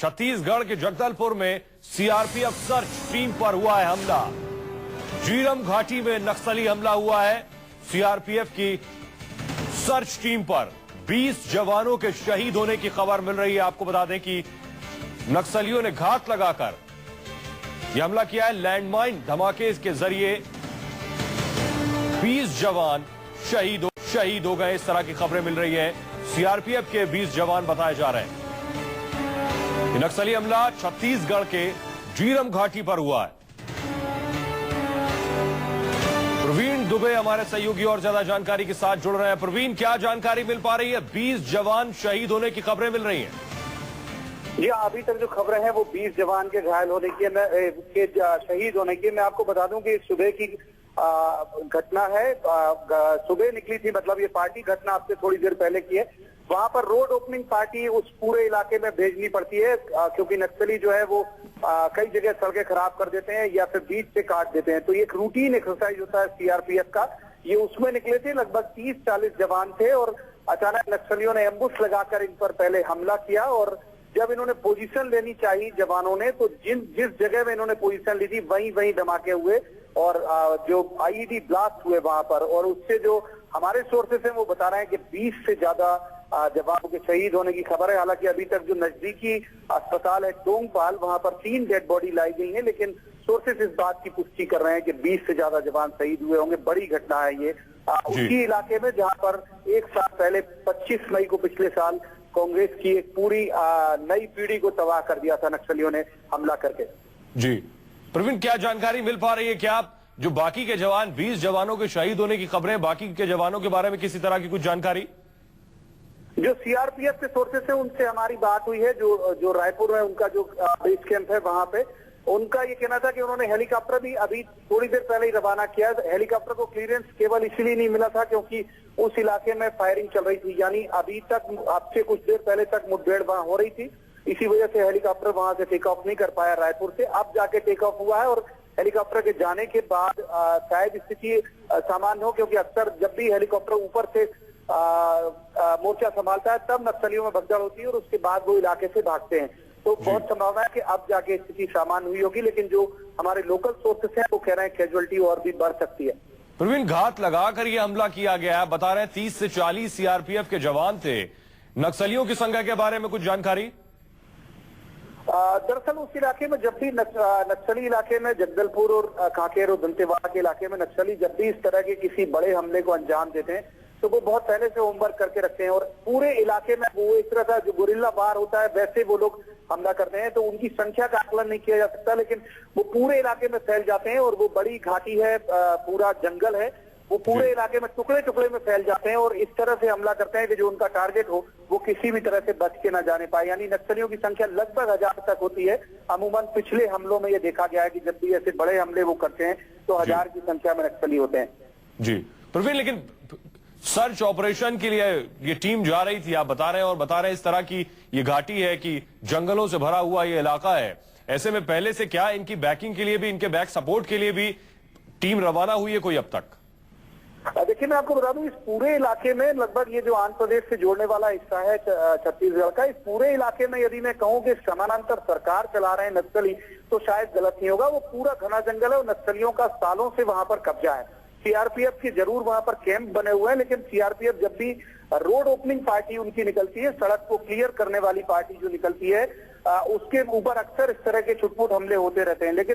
छत्तीसगढ़ के जगदलपुर में CRPF search team पर हुआ है हमला। झीरम घाटी में नक्सली हमला हुआ है। सीआरपीएफ की सर्च टीम पर 20 जवानों के शहीद होने की खबर मिल रही है। आपको बता दें कि नक्सलियों ने घात लगाकर यह हमला किया है। लैंडमाइन धमाके के जरिए 20 जवान शहीद हो गए। इस तरह की खबरें मिल रही है। सीआरपीएफ के 20 जवान बताए जा रहे हैं। नक्सली हमला छत्तीसगढ़ के झीरम घाटी पर हुआ है। प्रवीण दुबे हमारे सहयोगी और ज्यादा जानकारी के साथ जुड़ रहे हैं। प्रवीण, क्या जानकारी मिल पा रही है? 20 जवान शहीद होने की खबरें मिल रही हैं। जी, अभी तक जो खबरें हैं वो 20 जवान के घायल होने की, शहीद होने की। मैं आपको बता दूं कि सुबह की घटना है। सुबह निकली थी, मतलब ये पार्टी घटना आपसे थोड़ी देर पहले की है। वहां पर रोड ओपनिंग पार्टी उस पूरे इलाके में भेजनी पड़ती है, क्योंकि नक्सली जो है वो कई जगह सड़कें खराब कर देते हैं या फिर बीच से काट देते हैं। तो ये एक रूटीन एक्सरसाइज होता है सीआरपीएफ का। ये उसमें निकले थे। लगभग 30-40 जवान थे और अचानक नक्सलियों ने एम्बुश लगाकर इन पर पहले हमला किया। और जब इन्होंने पोजीशन लेनी चाहिए जवानों ने, तो जिस जगह में इन्होंने पोजीशन ली थी वहीं धमाके हुए और जो आईईडी ब्लास्ट हुए वहां पर। और उससे जो हमारे सोर्सेस हैं वो बता रहे हैं कि 20 से ज्यादा जवानों के शहीद होने की खबर है। हालांकि अभी तक जो नजदीकी अस्पताल है टोंगपाल, वहां पर 3 डेड बॉडी लाई गई है, लेकिन सोर्सेस इस बात की पुष्टि कर रहे हैं कि 20 से ज्यादा जवान शहीद हुए होंगे। बड़ी घटना है ये उसी इलाके में जहां पर एक साल पहले 25 मई को पिछले साल कांग्रेस की एक पूरी नई पीढ़ी को तबाह कर दिया था नक्सलियों ने हमला करके। जी प्रवीण, क्या जानकारी मिल पा रही है? क्या जो बाकी के जवान 20 जवानों के शहीद होने की खबरें, बाकी के जवानों के बारे में किसी तरह की कुछ जानकारी? जो सीआरपीएफ के सोर्सेस है उनसे हमारी बात हुई है, जो रायपुर में उनका जो बेस कैंप है वहां पे, उनका ये कहना था कि उन्होंने हेलीकॉप्टर भी अभी थोड़ी देर पहले ही रवाना किया। हेलीकॉप्टर को क्लियरेंस केवल इसलिए नहीं मिला था क्योंकि उस इलाके में फायरिंग चल रही थी, यानी अभी तक अब से कुछ देर पहले तक मुठभेड़ वहां हो रही थी। इसी वजह से हेलीकॉप्टर वहां से टेक ऑफ नहीं कर पाया रायपुर से। अब जाके टेक ऑफ हुआ है और हेलीकॉप्टर के जाने के बाद शायद स्थिति सामान्य हो, क्योंकि अक्सर जब भी हेलीकॉप्टर ऊपर से मोर्चा संभालता है तब नक्सलियों में भगदड़ होती है और उसके बाद वो इलाके से भागते हैं। तो बहुत संभावना है कि अब जाके स्थिति सामान्य हुई होगी, लेकिन जो हमारे लोकल सोर्सेस हैं वो कह रहे हैं कैजुअलिटी और भी बढ़ सकती है। प्रवीण, घात लगाकर यह हमला किया गया है, बता रहे हैं 30 से 40 सीआरपीएफ के जवान थे। नक्सलियों की संख्या के बारे में कुछ जानकारी? दरअसल उस इलाके में जब भी नक्सली इलाके में जगदलपुर और कांकेर और दंतेवाड़ा के इलाके में नक्सली जब भी इस तरह के किसी बड़े हमले को अंजाम देते हैं तो वो बहुत पहले से होमवर्क करके रखते हैं और पूरे इलाके में वो इस तरह का जो गुरिल्ला वार होता है वैसे वो लोग हमला करते हैं। तो उनकी संख्या का आकलन नहीं किया जा सकता, लेकिन वो पूरे इलाके में फैल जाते हैं और वो बड़ी घाटी है, पूरा जंगल है, वो पूरे इलाके में टुकड़े टुकड़े में फैल जाते हैं और इस तरह से हमला करते हैं कि जो उनका टारगेट हो वो किसी भी तरह से बच के ना जाने पाए। यानी नक्सलियों की संख्या लगभग 1000 तक होती है। अमूमन पिछले हमलों में ये देखा गया है कि जब भी ऐसे बड़े हमले वो करते हैं तो 1000 की संख्या में नक्सली होते हैं। जी प्रवीण, लेकिन सर्च ऑपरेशन के लिए ये टीम जा रही थी, आप बता रहे हैं इस तरह की ये घाटी है कि जंगलों से भरा हुआ ये इलाका है। ऐसे में पहले से क्या इनकी बैकिंग के लिए भी, इनके बैक सपोर्ट के लिए भी टीम रवाना हुई है कोई अब तक? देखिए, मैं आपको बता दूं, इस पूरे इलाके में लगभग ये जो आंध्र प्रदेश से जोड़ने वाला हिस्सा है छत्तीसगढ़ का, इस पूरे इलाके में यदि मैं कहूं कि समानांतर सरकार चला रहे हैं नक्सली तो शायद गलत नहीं होगा। वो पूरा घना जंगल है और नक्सलियों का सालों से वहां पर कब्जा है। सीआरपीएफ के जरूर वहां पर कैंप बने हुए हैं, लेकिन सीआरपीएफ जब भी रोड ओपनिंग पार्टी उनकी निकलती है, सड़क को क्लियर करने वाली पार्टी जो निकलती है, उसके ऊपर अक्सर इस तरह के छुटपुट हमले होते रहते हैं। लेकिन